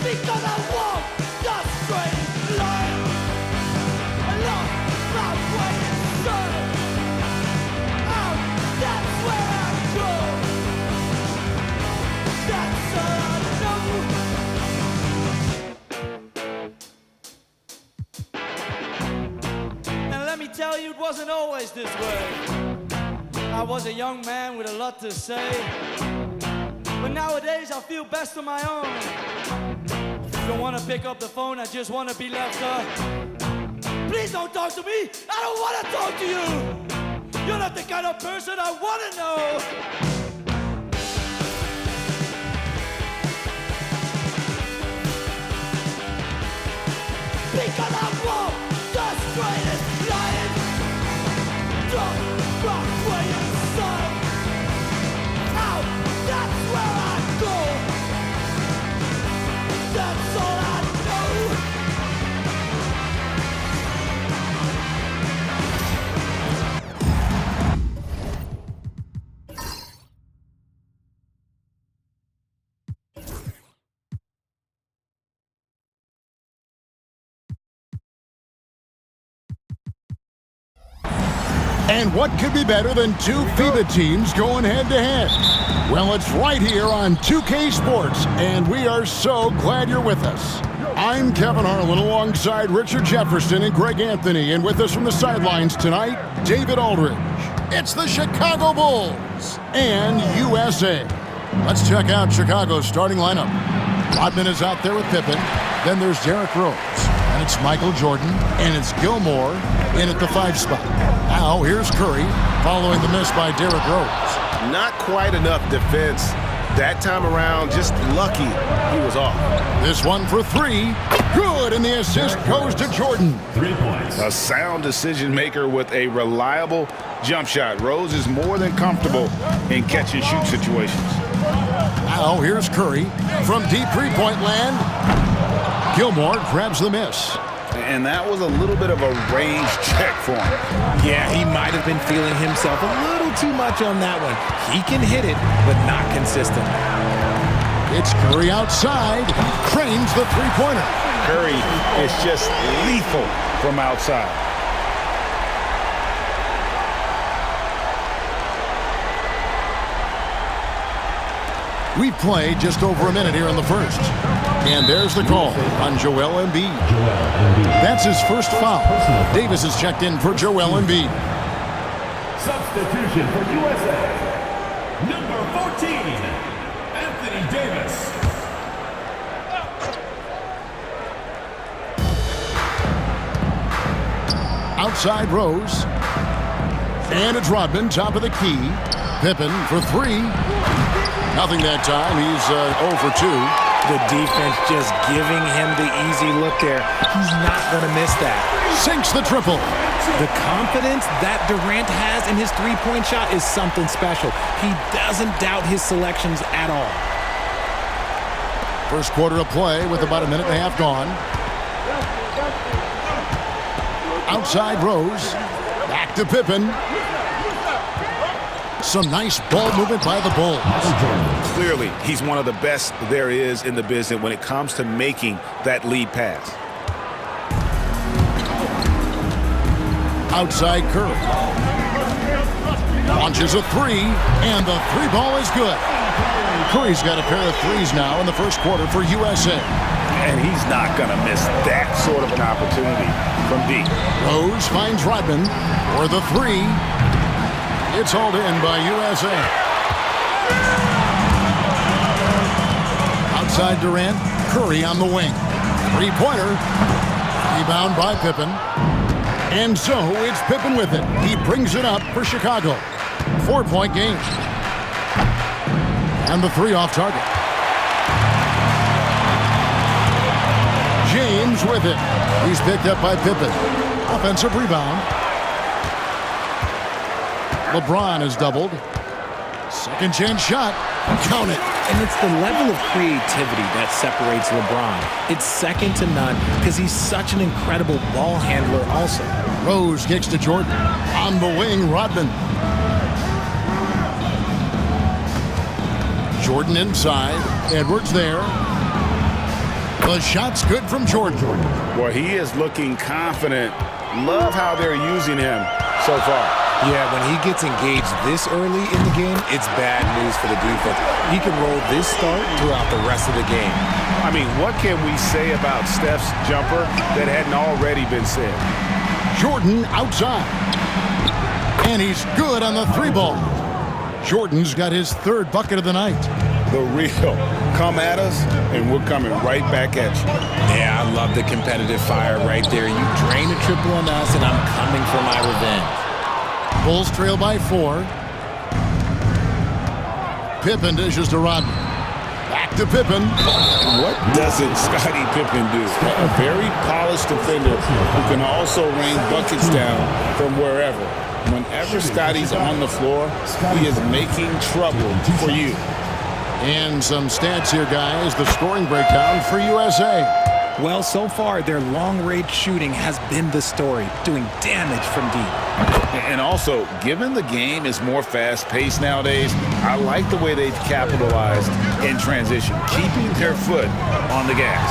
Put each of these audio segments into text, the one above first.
Because I walk the straight line. I lost my way inside. Out, that's where I go. That's all I know. And let me tell you, it wasn't always this way. I was a young man with a lot to say. But nowadays I feel best on my own. Don't wanna pick up the phone, I just wanna be left up. Please don't talk to me, I don't wanna talk to you. You're not the kind of person I wanna know. Because I walk the straightest line. Don't rock way inside. Out, that's where I go. That's all I know. And what could be better than two FIBA teams going head-to-head? Well, it's right here on 2K Sports, and we are so glad you're with us. I'm Kevin Harlan alongside Richard Jefferson and Greg Anthony, and with us from the sidelines tonight, David Aldridge. It's the Chicago Bulls and USA. Let's check out Chicago's starting lineup. Rodman is out there with Pippen. Then there's Derrick Rose. And it's Michael Jordan. And it's Gilmore in at the 5 spot. Now here's Curry following the miss by Derrick Rose. Not quite enough defense that time around. Just lucky he was off. This one for 3. Good, and the assist goes to Jordan. 3 points. A sound decision maker with a reliable jump shot. Rose is more than comfortable in catch-and-shoot situations. Now here's Curry from deep three-point land. Gilmore grabs the miss. And that was a little bit of a range check for him. Yeah, he might have been feeling himself a little too much on that one. He can hit it, but not consistent. It's Curry outside. Cranes the three-pointer. Curry is just lethal from outside. We've played just over a minute here in the first. And there's the call on Joel Embiid. That's his first foul. Davis is checked in for Joel Embiid. Substitution for USA. Number 14, Anthony Davis. Outside Rose. And it's Rodman, top of the key. Pippen for 3. Nothing that time. He's 0 for 2. The defense just giving him the easy look there. He's not going to miss that. Sinks the triple. The confidence that Durant has in his three-point shot is something special. He doesn't doubt his selections at all. First quarter of play with about a minute and a half gone. Outside Rose. Back to Pippen. Some nice ball movement by the Bulls. Clearly, he's one of the best there is in the business when it comes to making that lead pass. Outside Curry. Launches a 3, and the 3 ball is good. Curry's got a pair of 3s now in the first quarter for USA. And he's not going to miss that sort of an opportunity from deep. Rose finds Rodman for the 3. It's hauled in by USA. Outside Durant, Curry on the wing. Three-pointer. Rebound by Pippen. And so it's Pippen with it. He brings it up for Chicago. 4-point game. And the 3 off target. James with it. He's picked up by Pippen. Offensive rebound. LeBron is doubled. Second chance shot. Count it. And it's the level of creativity that separates LeBron. It's second to none because he's such an incredible ball handler also. Rose kicks to Jordan. On the wing, Rodman. Jordan inside. Edwards there. The shot's good from Jordan. Well, he is looking confident. Love how they're using him so far. Yeah, when he gets engaged this early in the game, it's bad news for the defense. He can roll this start throughout the rest of the game. I mean, what can we say about Steph's jumper that hadn't already been said? Jordan outside. And he's good on the 3-ball. Jordan's got his 3rd bucket of the night. The real. Come at us, and we're coming right back at you. Yeah, I love the competitive fire right there. You drain a triple on us, and I'm coming for my revenge. Bulls trail by 4. Pippen dishes to Rodman. Back to Pippen. What doesn't Scottie Pippen do? A very polished defender who can also rain buckets down from wherever. Whenever Scottie's on the floor, he is making trouble for you. And some stats here, guys. The scoring breakdown for USA. Well, so far, their long-range shooting has been the story, doing damage from deep. And also, given the game is more fast-paced nowadays, I like the way they've capitalized in transition, keeping their foot on the gas.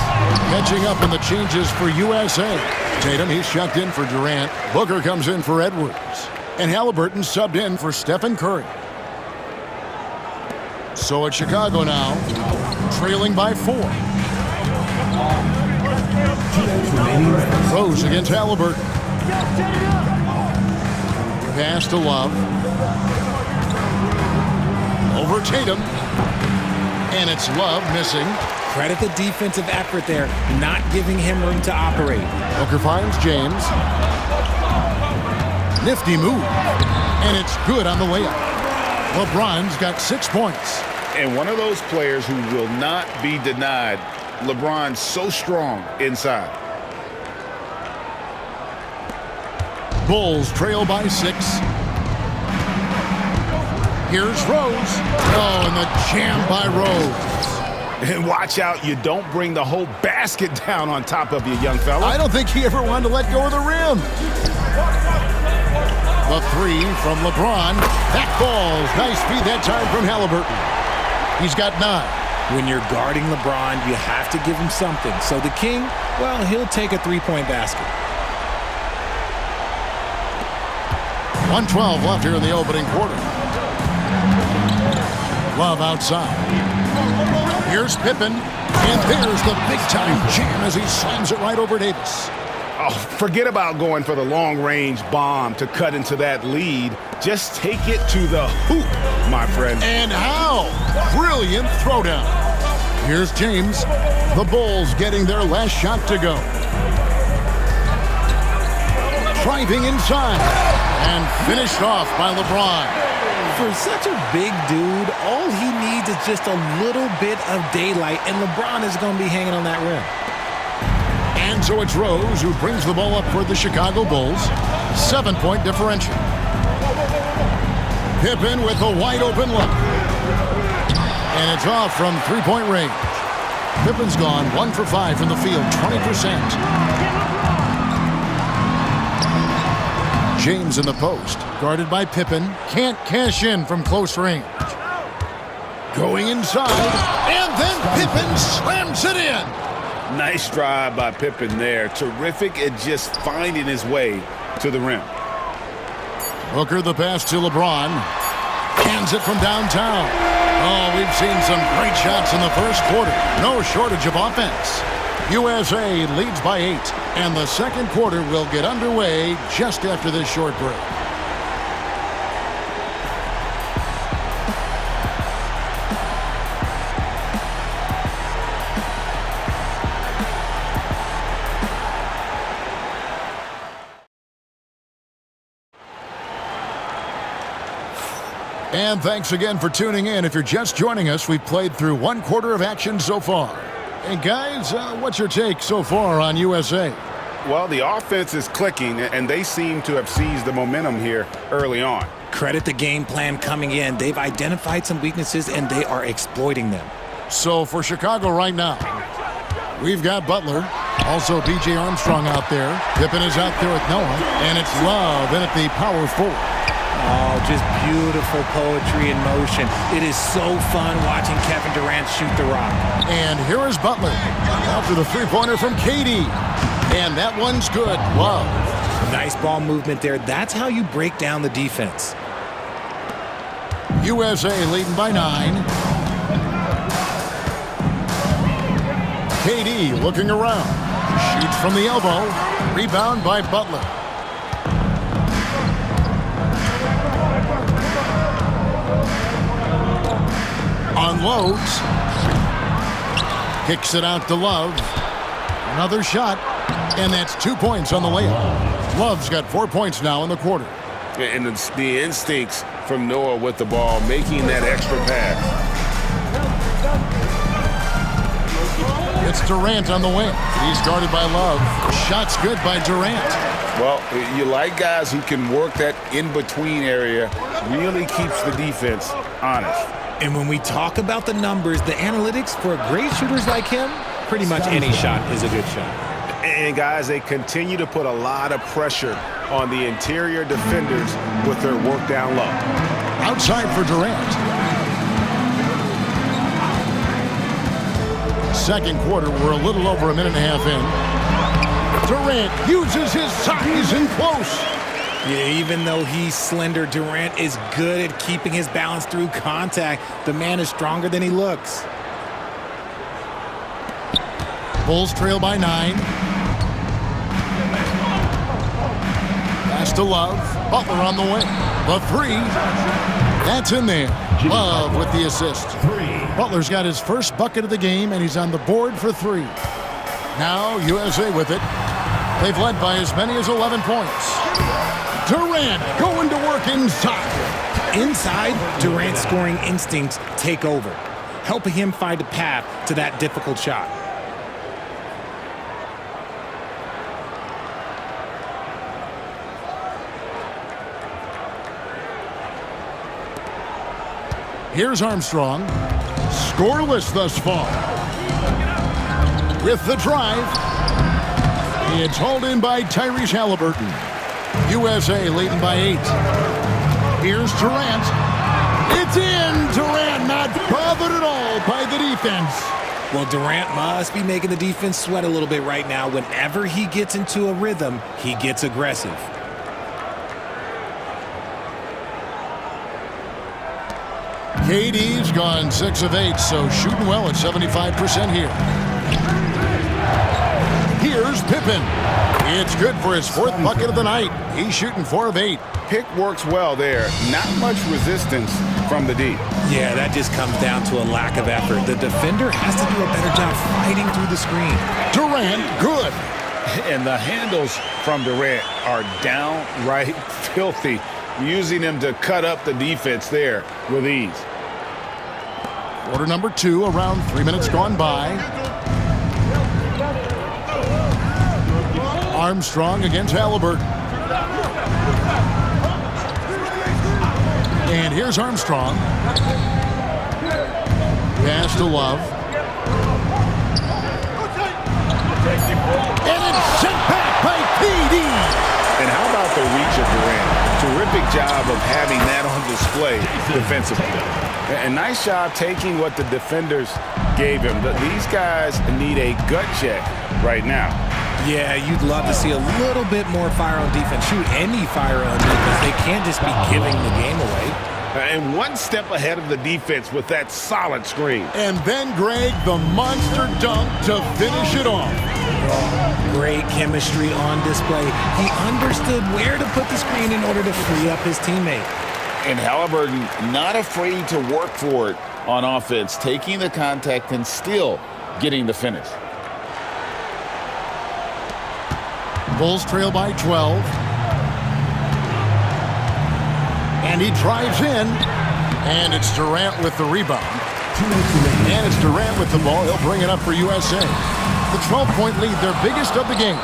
Catching up in the changes for USA. Tatum, he's checked in for Durant. Booker comes in for Edwards. And Halliburton subbed in for Stephen Curry. So it's Chicago now, trailing by 4. Rose against Halliburton. Pass to Love. Over Tatum. And it's Love missing. Credit the defensive effort there, not giving him room to operate. Booker finds James. Nifty move. And it's good on the layup. LeBron's got 6 points. And one of those players who will not be denied. LeBron's so strong inside. Bulls trail by 6. Here's Rose. Oh, and the jam by Rose. And watch out, you don't bring the whole basket down on top of you, young fella. I don't think he ever wanted to let go of the rim. The 3 from LeBron. That falls. Nice feed that time from Halliburton. He's got 9. When you're guarding LeBron, you have to give him something. So the King, well, he'll take a 3-point basket. 1:12 left here in the opening quarter. Love outside. Here's Pippen. And there's the big-time jam as he slams it right over Davis. Oh, forget about going for the long-range bomb to cut into that lead. Just take it to the hoop, my friend. And how? Brilliant throwdown. Here's James. The Bulls getting their last shot to go. Driving inside. And finished off by LeBron. For such a big dude, all he needs is just a little bit of daylight, and LeBron is going to be hanging on that rim. And so it's Rose who brings the ball up for the Chicago Bulls. 7-point differential. Pippen with a wide-open look. And it's off from 3-point range. Pippen's gone 1 for 5 from the field, 20%. James in the post, guarded by Pippen. Can't cash in from close range. Going inside, and then Pippen slams it in. Nice drive by Pippen there. Terrific at just finding his way to the rim. Booker the pass to LeBron. Hands it from downtown. Oh, we've seen some great shots in the first quarter. No shortage of offense. USA leads by 8, and the second quarter will get underway just after this short break. And thanks again for tuning in. If you're just joining us, we've played through 1 quarter of action so far. And guys, what's your take so far on USA? Well, the offense is clicking, and they seem to have seized the momentum here early on. Credit the game plan coming in. They've identified some weaknesses, and they are exploiting them. So for Chicago right now, we've got Butler, also B.J. Armstrong out there. Pippen is out there with Noah, and it's Love in at the power forward. Oh, just beautiful poetry in motion. It is so fun watching Kevin Durant shoot the rock. And here is Butler after the three-pointer from KD. And that one's good. Love. Nice ball movement there. That's how you break down the defense. USA leading by 9. KD looking around. Shoots from the elbow. Rebound by Butler. Unloads. Kicks it out to Love. Another shot. And that's 2 points on the layup. Love's got 4 points now in the quarter. And the instincts from Noah with the ball, making that extra pass. It's Durant on the wing. He's guarded by Love. Shot's good by Durant. Well, you like guys who can work that in-between area, really keeps the defense honest. And when we talk about the numbers, the analytics for great shooters like him, pretty much any shot is a good shot. And guys, they continue to put a lot of pressure on the interior defenders with their work down low. Outside for Durant. Second quarter, we're a little over a minute and a half in. Durant uses his size and close. Yeah, even though he's slender, Durant is good at keeping his balance through contact. The man is stronger than he looks. Bulls trail by 9. Pass to Love. Butler on the wing. The three. That's in there. Love with the assist. Butler's got his first bucket of the game, and he's on the board for 3. Now USA with it. They've led by as many as 11 points. Durant going to work inside. Inside, Durant's scoring instincts take over, helping him find a path to that difficult shot. Here's Armstrong. Scoreless thus far. With the drive. It's hauled in by Tyrese Halliburton. USA leading by 8. Here's Durant. It's in. Durant not bothered at all by the defense. Well, Durant must be making the defense sweat a little bit right now. Whenever he gets into a rhythm, he gets aggressive. KD's gone 6 of 8, so shooting well at 75% here. Here's Pippen. It's good for his 4th bucket of the night. He's shooting 4 of 8. Pick works well there. Not much resistance from the D. Yeah, that just comes down to a lack of effort. The defender has to do a better job fighting through the screen. Durant, good. And the handles from Durant are downright filthy, using him to cut up the defense there with ease. Quarter number 2, around 3 minutes gone by. Armstrong against Halliburton. And here's Armstrong. Pass to Love. And it's sent back by KD. And how about the reach of Durant? Terrific job of having that on display defensively. A nice job taking what the defenders gave him. These guys need a gut check right now. Yeah, you'd love to see a little bit more fire on defense. Shoot any fire on defense. They can't just be giving the game away. And one step ahead of the defense with that solid screen. And then Greg, the monster dunk to finish it off. Great chemistry on display. He understood where to put the screen in order to free up his teammate. And Halliburton not afraid to work for it on offense, taking the contact and still getting the finish. Bulls trail by 12. And he drives in. And it's Durant with the rebound. And it's Durant with the ball. He'll bring it up for USA. The 12-point lead, their biggest of the game.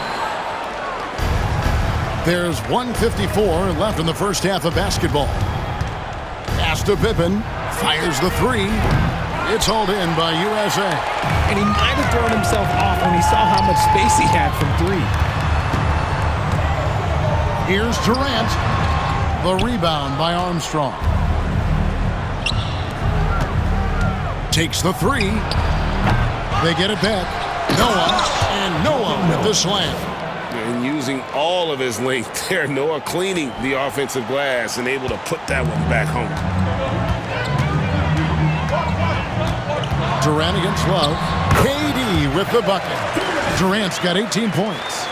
There's 1:54 left in the first half of basketball. Pass to Pippen. Fires the 3. It's hauled in by USA. And he might have thrown himself off when he saw how much space he had from 3. Here's Durant. The rebound by Armstrong. Takes the three. They get it back. Noah, and Noah with the slam. And using all of his length there, Noah cleaning the offensive glass and able to put that one back home. Durant against Love. KD with the bucket. Durant's got 18 points.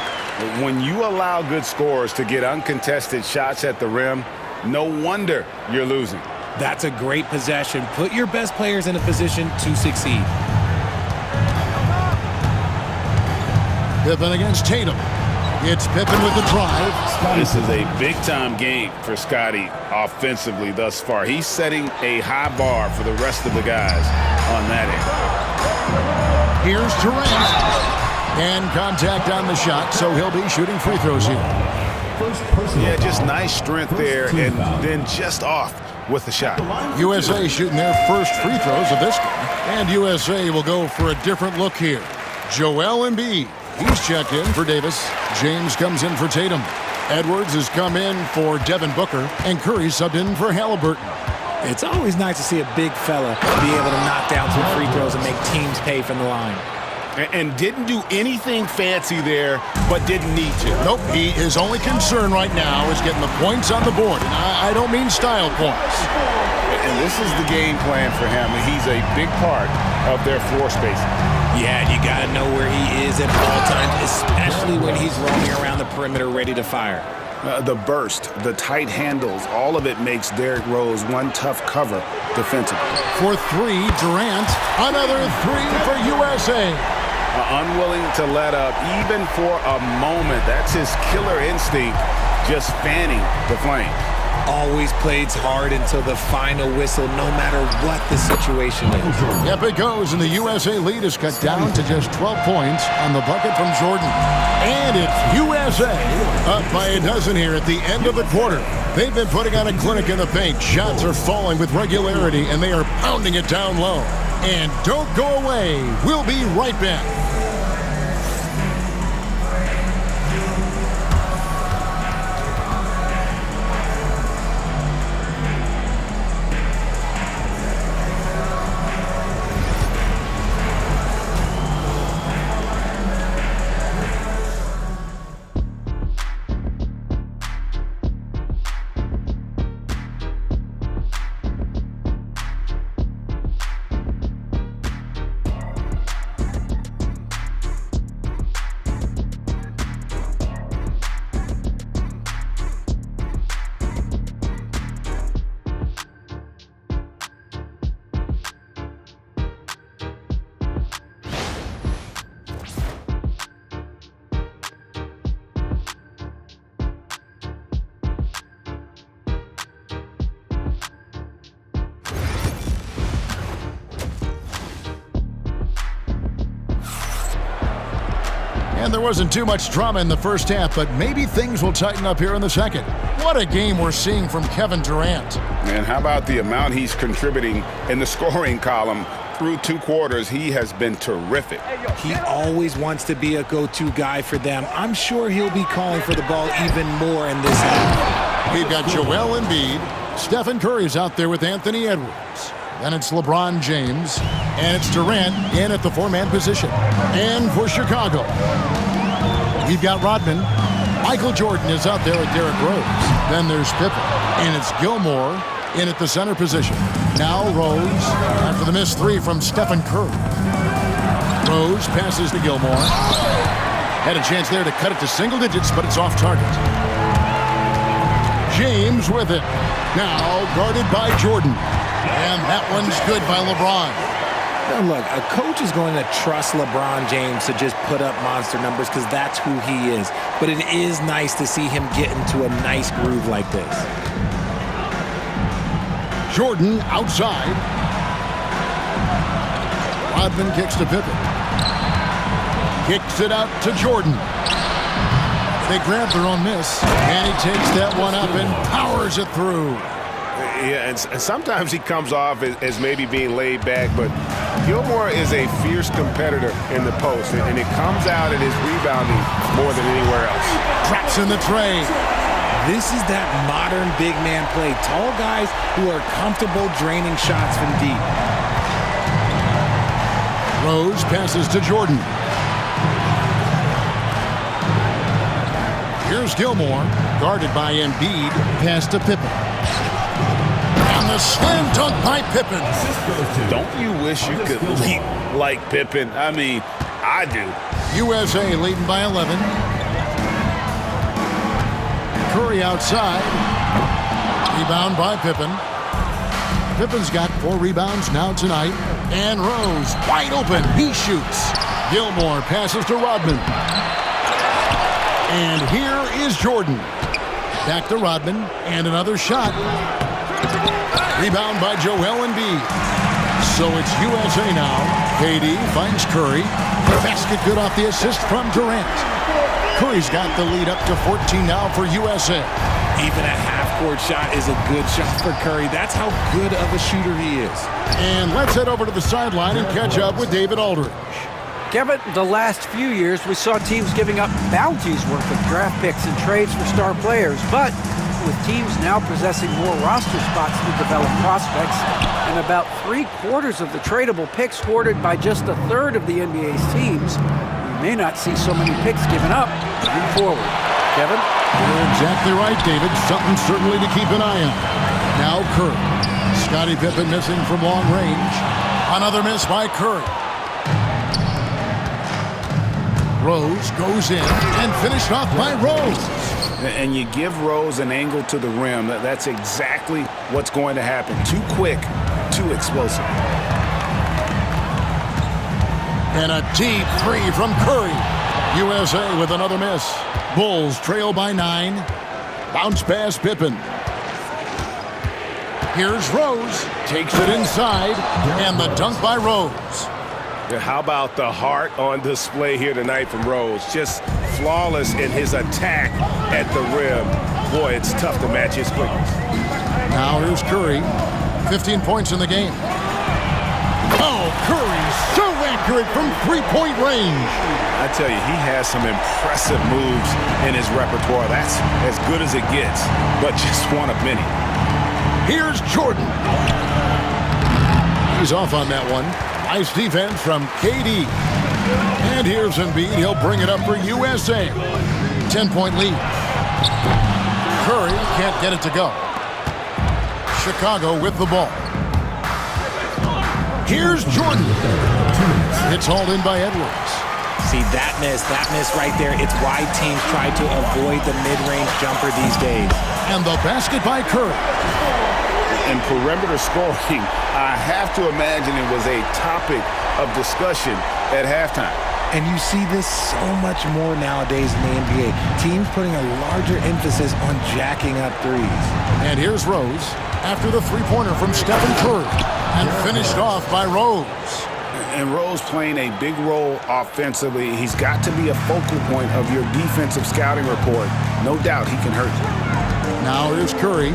When you allow good scorers to get uncontested shots at the rim, no wonder you're losing. That's a great possession. Put your best players in a position to succeed. Pippen against Tatum. It's Pippen with the drive. This is a big-time game for Scotty offensively thus far. He's setting a high bar for the rest of the guys on that end. Here's Durant. And contact on the shot, so he'll be shooting free throws here. Yeah, just nice strength there, and then just off with the shot. USA shooting their first free throws of this game. And USA will go for a different look here. Joel Embiid. He's checked in for Davis. James comes in for Tatum. Edwards has come in for Devin Booker. And Curry subbed in for Halliburton. It's always nice to see a big fella be able to knock down some free throws and make teams pay from the line. And didn't do anything fancy there, but didn't need to. Nope, his only concern right now is getting the points on the board. And I don't mean style points. And this is the game plan for him. He's a big part of their floor spacing. Yeah, you got to know where he is at all times, especially when he's roaming around the perimeter ready to fire. The burst, the tight handles, all of it makes Derrick Rose one tough cover defensively. For three, Durant. Another three for USA. Unwilling to let up even for a moment. That's his killer instinct, just fanning the flame. Always plays hard until the final whistle, no matter what the situation is. Yep, it goes, and the USA lead is cut down to just 12 points on the bucket from Jordan. And it's USA up by a dozen here at the end of the quarter. They've been putting on a clinic in the paint. Shots are falling with regularity, and they are pounding it down low. And don't go away. We'll be right back. And there wasn't too much drama in the first half, but maybe things will tighten up here in the second. What a game we're seeing from Kevin Durant. And how about the amount he's contributing in the scoring column? Through 2 quarters, he has been terrific. He always wants to be a go-to guy for them. I'm sure he'll be calling for the ball even more in this half. We've got Joel Embiid. Stephen Curry's out there with Anthony Edwards. Then it's LeBron James. And it's Durant in at the 4-man position. And for Chicago, we've got Rodman. Michael Jordan is out there with Derrick Rose. Then there's Pippen. And it's Gilmore in at the center position. Now Rose after the missed 3 from Stephen Curry. Rose passes to Gilmore. Had a chance there to cut it to single digits, but it's off target. James with it. Now guarded by Jordan. And that one's good by LeBron. Now look, a coach is going to trust LeBron James to just put up monster numbers because that's who he is. But it is nice to see him get into a nice groove like this. Jordan outside. Rodman kicks to Pippen. Kicks it out to Jordan. They grab their own miss. And he takes that one up and powers it through. Yeah, and sometimes he comes off as maybe being laid back, but Gilmore is a fierce competitor in the post, and it comes out in his rebounding more than anywhere else. Traps in the tray. This is that modern big man play. Tall guys who are comfortable draining shots from deep. Rose passes to Jordan. Here's Gilmore, guarded by Embiid, pass to Pippen. And the slam dunk by Pippen. Don't you wish you could leap like Pippen? I mean, I do. USA leading by 11. Curry outside. Rebound by Pippen. Pippen's got 4 rebounds now tonight. And Rose, wide open. He shoots. Gilmore passes to Rodman. And here is Jordan. Back to Rodman. And another shot. Rebound by Joel Embiid. So it's USA now. KD finds Curry. The basket good off the assist from Durant. Curry's got the lead up to 14 now for USA. Even a half-court shot is a good shot for Curry. That's how good of a shooter he is. And let's head over to the sideline and catch up with David Aldridge. Kevin, the last few years we saw teams giving up bounties worth of draft picks and trades for star players, but with teams now possessing more roster spots to develop prospects and about 3/4 of the tradable picks hoarded by just a third of the NBA's teams, we may not see so many picks given up moving forward. Kevin? You're exactly right, David. Something certainly to keep an eye on. Now Curry. Scottie Pippen missing from long range. Another miss by Curry. Rose goes in and finished off by Rose. And you give Rose an angle to the rim. That's exactly what's going to happen. Too quick, too explosive. And a deep 3 from Curry. USA with another miss. Bulls trail by 9. Bounce pass Pippen. Here's Rose. Takes it inside. And the dunk by Rose. How about the heart on display here tonight from Rose? Just flawless in his attack at the rim. Boy, it's tough to match his quickness. Now here's Curry. 15 points in the game. Oh, Curry so accurate from three-point range. I tell you, he has some impressive moves in his repertoire. That's as good as it gets, but just one of many. Here's Jordan. He's off on that one. Nice defense from KD. And here's Embiid. He'll bring it up for USA. 10-point lead. Curry can't get it to go. Chicago with the ball. Here's Jordan. It's hauled in by Edwards. See, that miss right there, it's why teams try to avoid the mid-range jumper these days. And the basket by Curry. And perimeter scoring, I have to imagine it was a topic of discussion at halftime. And you see this so much more nowadays in the NBA. Teams putting a larger emphasis on jacking up threes. And here's Rose after the three-pointer from Stephen Curry. And finished off by Rose. And Rose playing a big role offensively. He's got to be a focal point of your defensive scouting report. No doubt he can hurt you. Now here's Curry.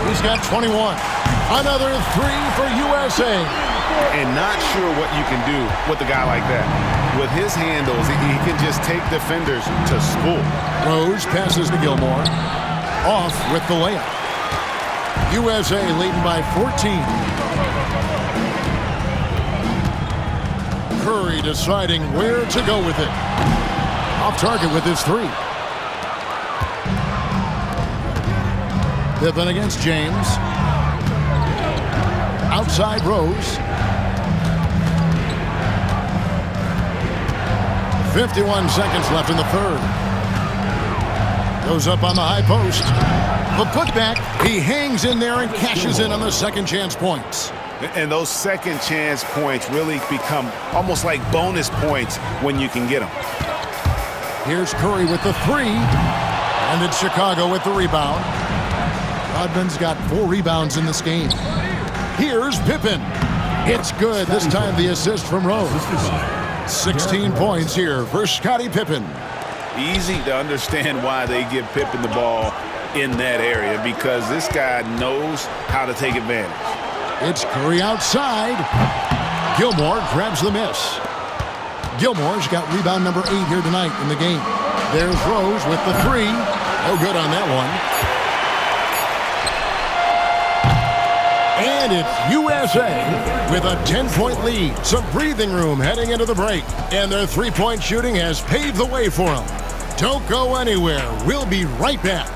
He's got 21. Another 3 for USA. And not sure what you can do with a guy like that. With his handles, he can just take defenders to school. Rose passes to Gilmore. Off with the layup. USA leading by 14. Curry deciding where to go with it. Off target with his 3. Pippen against James. Outside Rose. 51 seconds left in the third. Goes up on the high post. The putback, he hangs in there and cashes in on the second chance points. And those second chance points really become almost like bonus points when you can get them. Here's Curry with the 3. And it's Chicago with the rebound. Rodman's got 4 rebounds in this game. Here's Pippen. It's good. This time the assist from Rose. 16 points here for Scottie Pippen. Easy to understand why they give Pippen the ball in that area, because this guy knows how to take advantage. It's Curry outside. Gilmore grabs the miss. Gilmore's got rebound number 8 here tonight in the game. There's Rose with the 3. No good on that one. And it's USA with a 10-point lead. Some breathing room heading into the break. And their three-point shooting has paved the way for them. Don't go anywhere. We'll be right back.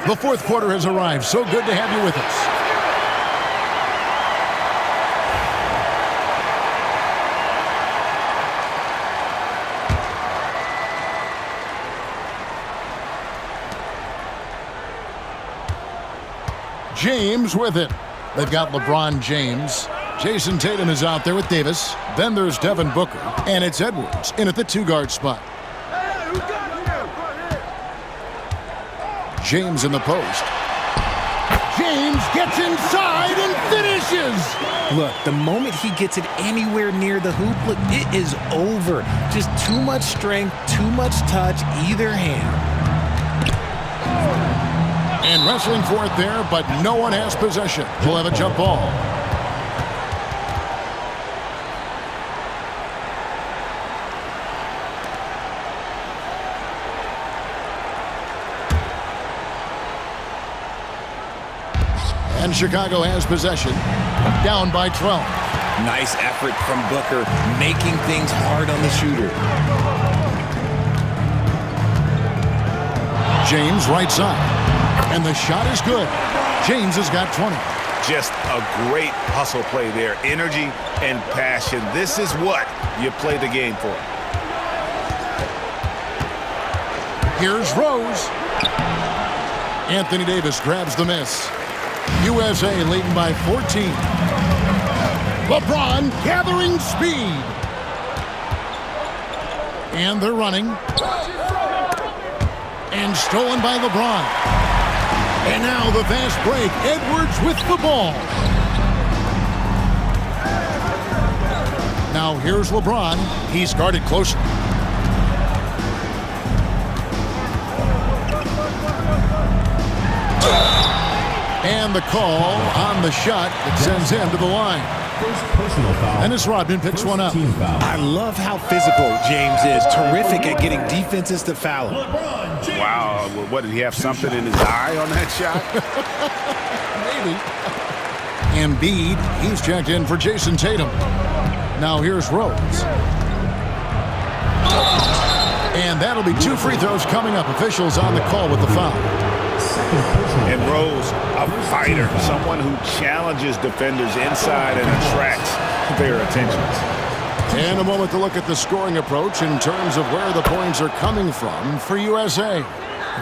The fourth quarter has arrived. So good to have you with us. James with it. They've got LeBron James. Jason Tatum is out there with Davis. Then there's Devin Booker. And it's Edwards in at the two-guard spot. James in the post. James gets inside and finishes. Look, the moment he gets it anywhere near the hoop, look, it is over. Just too much strength, too much touch, either hand. And wrestling for it there, but no one has possession. We'll have a jump ball. And Chicago has possession. Down by 12. Nice effort from Booker, making things hard on the shooter. James right side. And the shot is good. James has got 20. Just a great hustle play there. Energy and passion. This is what you play the game for. Here's Rose. Anthony Davis grabs the miss. USA leading by 14. LeBron gathering speed. And they're running. And stolen by LeBron. And now the fast break. Edwards with the ball. Now here's LeBron. He's guarded closely. And the call on the shot that sends him to the line. Dennis Rodman picks one up. I love how physical James is. Terrific at getting defenses to foul him. Wow, what, did he have something in his eye on that shot? Maybe. Embiid, he's checked in for Jason Tatum. Now here's Rose. And that'll be 2 free throws coming up. Officials on the call with the foul. And Rose, a fighter, someone who challenges defenders inside and attracts their attentions. And a moment to look at the scoring approach in terms of where the points are coming from for USA.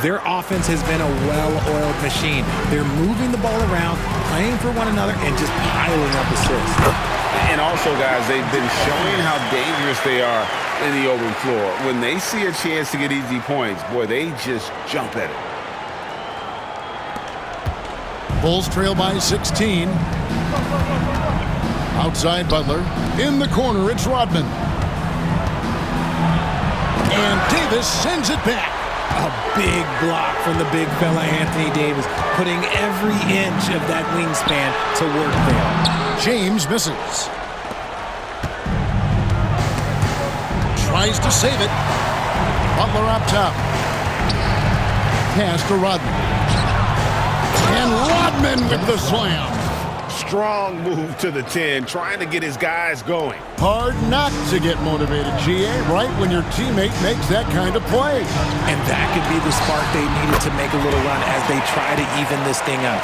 Their offense has been a well-oiled machine. They're moving the ball around, playing for one another, and just piling up assists. And also, guys, they've been showing how dangerous they are in the open floor. When they see a chance to get easy points, boy, they just jump at it. Bulls trail by 16. Outside Butler. In the corner, it's Rodman. And Davis sends it back. A big block from the big fella Anthony Davis, putting every inch of that wingspan to work there. James misses. Tries to save it. Butler up top. Pass to Rodman. And Rodman with the slam. Strong move to the 10, trying to get his guys going. Hard not to get motivated, GA, right when your teammate makes that kind of play. And that could be the spark they needed to make a little run as they try to even this thing up.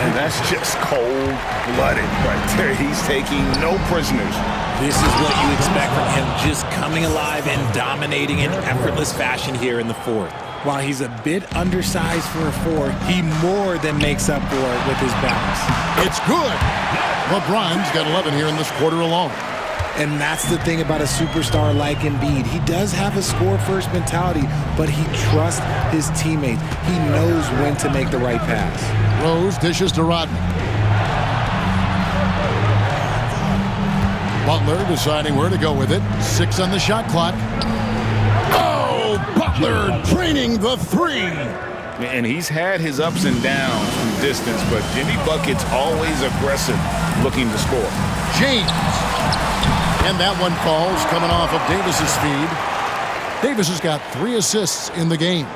And that's just cold-blooded right there. He's taking no prisoners. This is what you expect from him, just coming alive and dominating in effortless fashion here in the fourth. While he's a bit undersized for a 4, he more than makes up for it with his bounce. It's good. LeBron's got 11 here in this quarter alone. And that's the thing about a superstar like Embiid. He does have a score-first mentality, but he trusts his teammates. He knows when to make the right pass. Rose dishes to Rodman. Butler deciding where to go with it. 6 on the shot clock. Oh, Butler draining the 3. And he's had his ups and downs from distance, but Jimmy Bucket's always aggressive looking to score. James. And that one falls coming off of Davis's feed. Davis has got 3 assists in the game.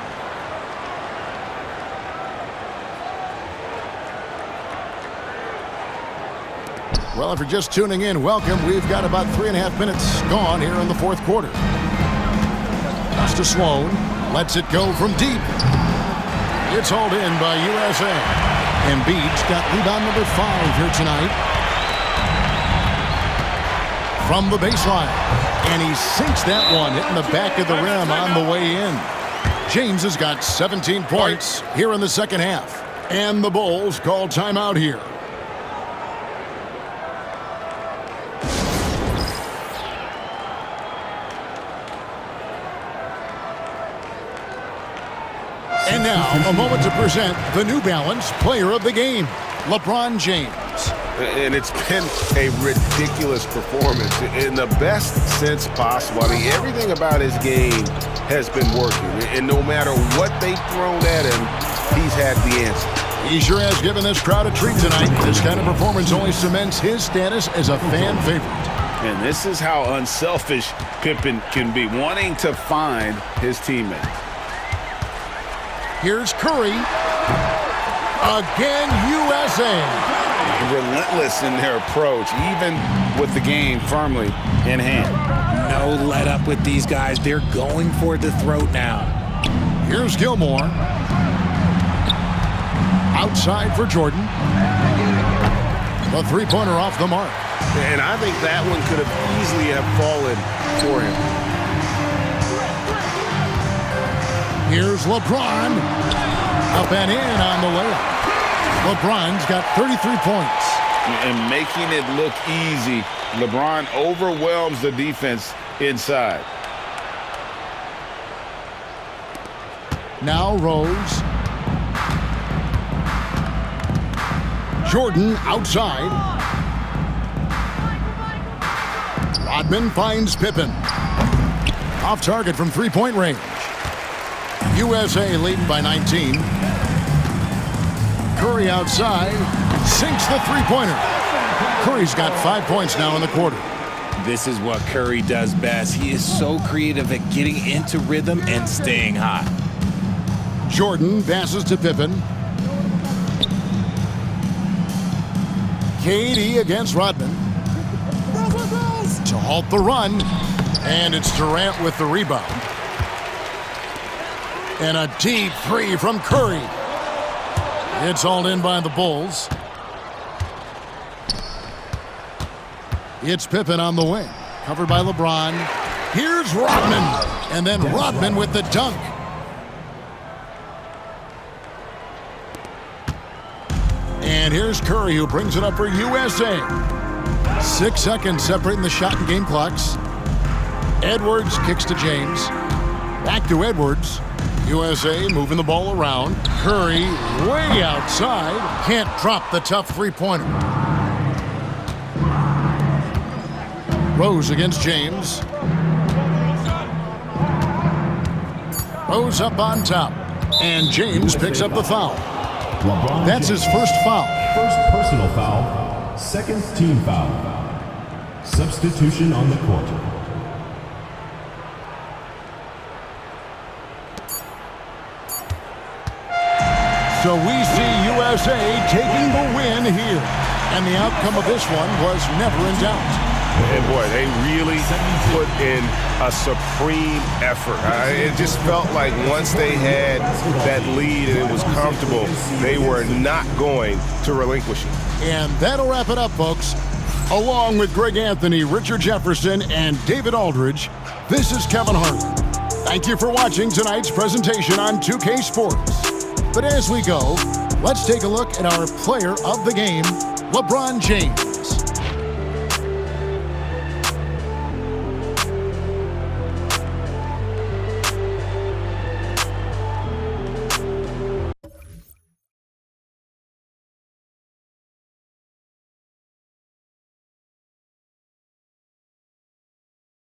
Well, if you're just tuning in, welcome. We've got about 3.5 minutes gone here in the fourth quarter. Pass to Sloan. Lets it go from deep. It's hauled in by USA. Embiid's got rebound number 5 here tonight. From the baseline. And he sinks that one, hitting the back of the rim on the way in. James has got 17 points here in the second half. And the Bulls call timeout here. And now, a moment to present the New Balance Player of the Game, LeBron James. And it's been a ridiculous performance in the best sense possible. I mean, everything about his game has been working. And no matter what they've thrown at him, he's had the answer. He sure has given this crowd a treat tonight. This kind of performance only cements his status as a fan favorite. And this is how unselfish Pippen can be, wanting to find his teammates. Here's Curry. Again, USA. Relentless in their approach, even with the game firmly in hand. No let up with these guys. They're going for the throat now. Here's Gilmore. Outside for Jordan. The three-pointer off the mark. And I think that one could have easily have fallen for him. Here's LeBron. Up and in on the layup. LeBron's got 33 points. And making it look easy, LeBron overwhelms the defense inside. Now Rose. Jordan outside. Rodman finds Pippen. Off target from three-point range. USA leading by 19. Curry outside, sinks the three-pointer. Curry's got 5 points now in the quarter. This is what Curry does best. He is so creative at getting into rhythm and staying hot. Jordan passes to Pippen. KD against Rodman. To halt the run, and it's Durant with the rebound. And a deep three from Curry. It's hauled in by the Bulls. It's Pippen on the wing. Covered by LeBron. Here's Rodman. And then Rodman with the dunk. And here's Curry, who brings it up for USA. 6 seconds separating the shot and game clocks. Edwards kicks to James. Back to Edwards. USA moving the ball around. Curry way outside. Can't drop the tough three-pointer. Rose against James. Rose up on top. And James picks up the foul. That's his first foul. First personal foul, second team foul. Substitution on the court. So we see USA taking the win here. And the outcome of this one was never in doubt. And boy, they really put in a supreme effort. It just felt like once they had that lead and it was comfortable, they were not going to relinquish it. And that'll wrap it up, folks. Along with Greg Anthony, Richard Jefferson, and David Aldridge, this is Kevin Harlan. Thank you for watching tonight's presentation on 2K Sports. But as we go, let's take a look at our player of the game, LeBron James.